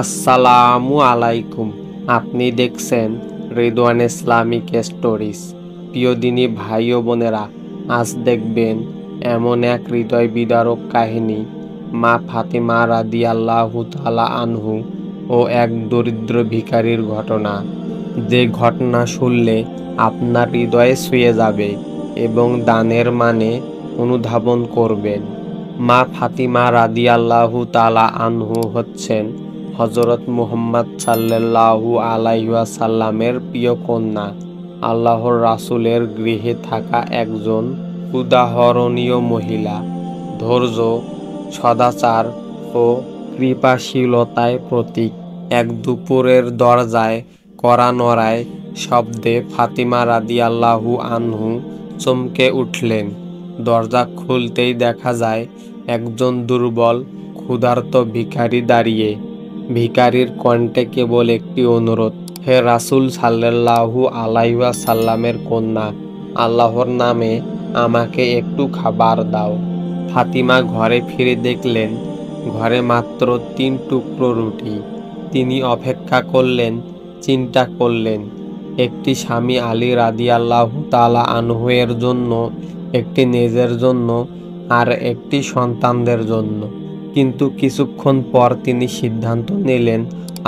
আসসালামু আলাইকুম। আপনি দেখছেন রিদওয়ান ইসলামিক স্টোরিজ। প্রিয় দিনী ভাই ও বোনেরা, আজ দেখবেন এমন এক হৃদয় বিদারক কাহিনী, মা ফাতিমা রাদিয়াল্লাহু তাআলা আনহু ও এক দরিদ্র ভিখারির ঘটনা। যে ঘটনা শুনলে আপনার হৃদয়ে ছুঁয়ে যাবে এবং দানের মানে অনুধাবন করবেন। মা ফাতিমা রাদিয়াল্লাহু তাআলা আনহু হচ্ছেন হযরত মুহাম্মদ সাল্লাল্লাহু আলাইহি ওয়াসাল্লামের প্রিয় কন্যা। আল্লাহর রাসূলের গৃহে থাকা একজন উদাহরণীয় মহিলা। ধৈর্য, সদাচার ও কৃপাশীলতায় প্রতীক। এক দুপুরের দরজায় কড়া নড়ায় শব্দে ফাতিমা রাদিয়াল্লাহু আনহু চমকে উঠলেন। দরজা খুলতেই দেখা যায় একজন দুর্বল ক্ষুধার্ত ভিখারি দাঁড়িয়ে। ভিখারির কণ্ঠে কেবল একটি অনুরোধ, হে রাসূল সাল্লাল্লাহু আলাইহি ওয়াসাল্লামের কন্যা, আল্লাহর নামে আমাকে একটু খাবার দাও। ফাতিমা ঘরে ফিরে দেখলেন ঘরে মাত্র 3 টুকরো রুটি। তিনি অপেক্ষা করলেন, চিন্তা করলেন, একটি স্বামী আলী রাদিয়াল্লাহু তাআলা আনহু এর জন্য, একটি নিজের জন্য, আর একটি সন্তানদের জন্য। কিন্তু কিছুক্ষণ পর তিনি সিদ্ধান্ত নিলেন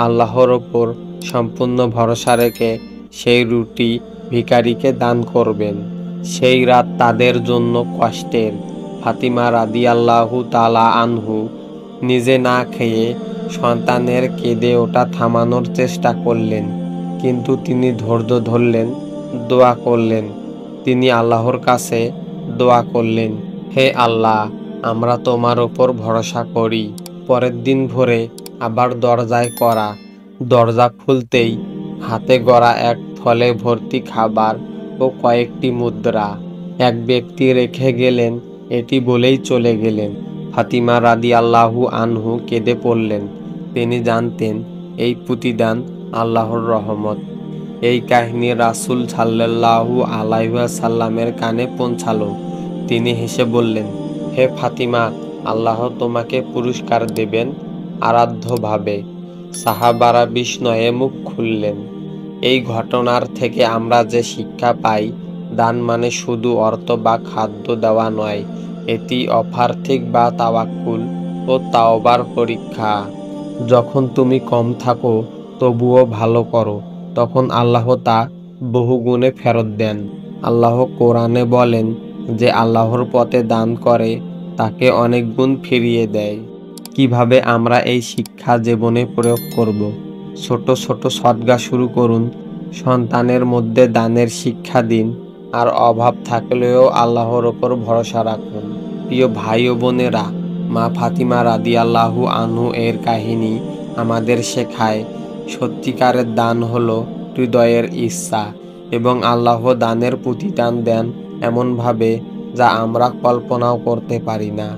আল্লাহর ওপর সম্পূর্ণ ভরসা রেখে সেই রুটি ভিখারিকে দান করবেন। সেই রাত তাদের জন্য কষ্টের। ফাতিমা রাদিয়াল্লাহু তাআলা আনহু নিজে না খেয়ে সন্তানের কেঁদে ওঠা থামানোর চেষ্টা করলেন, কিন্তু তিনি ধৈর্য ধরলেন, দোয়া করলেন। তিনি আল্লাহর কাছে দোয়া করলেন, হে আল্লাহ, আমরা তোমার ওপর ভরসা করি। পরের দিন ভোরে আবার দরজায় কড়া। দরজা খুলতেই হাতে গড়া এক থলে ভর্তি খাবার ও কয়েকটি মুদ্রা। এক ব্যক্তি রেখে গেলেন, এটি বলেই চলে গেলেন। ফাতিমা রাদিয়াল্লাহু আনহু কেঁদে পড়লেন। তিনি জানতেন এই প্রতিদান আল্লাহর রহমত। এই কাহিনী রাসূল সাল্লাল্লাহু আলাইহি ওয়াসাল্লামের কানে পৌঁছালো। তিনি হেসে বললেন, হে ফাতিমা, আল্লাহ তোমাকে পুরস্কার দেবেন আরাধ্যভাবে। সাহাবারা বিস্ময়ে মুখ খুললেন। এই ঘটনার থেকে আমরা যে শিক্ষা পাই, দান মানে শুধু অর্থ বা খাদ্য দেওয়া নয়, এটি অপার্থিক বা তাওয়াক্কুল ও তাওবার পরীক্ষা। যখন তুমি কম থাকো তবুও ভালো করো, তখন আল্লাহ তা বহুগুণে ফেরত দেন। আল্লাহ কোরআনে বলেন, যে আল্লাহর পথে দান করে তাকে অনেক গুণ ফিরিয়ে দেয়। কিভাবে আমরা এই শিক্ষা জীবনে প্রয়োগ করব? ছোট ছোট সদকা শুরু করুন, সন্তানের মধ্যে দানের শিক্ষা দিন, আর অভাব থাকলেও আল্লাহর ওপর ভরসা রাখুন। প্রিয় ভাই ও বোনেরা, মা ফাতিমা রাদিয়াল্লাহু আনহু এর কাহিনী আমাদের শেখায় সত্যিকারের দান হলো হৃদয়ের ইচ্ছা, এবং আল্লাহ দানের প্রতিদান দেন এমনভাবে যা আমরা কল্পনাও করতে পারি না।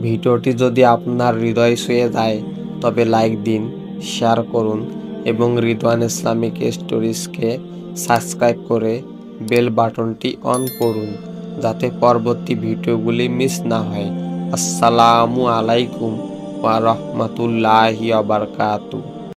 ভিডিওটি যদি আপনার হৃদয় ছুঁয়ে যায় তবে লাইক দিন, শেয়ার করুন এবং রিদওয়ান ইসলামিক স্টোরিজকে সাবস্ক্রাইব করে বেল বাটনটি অন করুন, যাতে পরবর্তী ভিডিওগুলি মিস না হয়। আসসালামু আলাইকুম ওয়া রাহমাতুল্লাহি ওয়া বারাকাতুহু।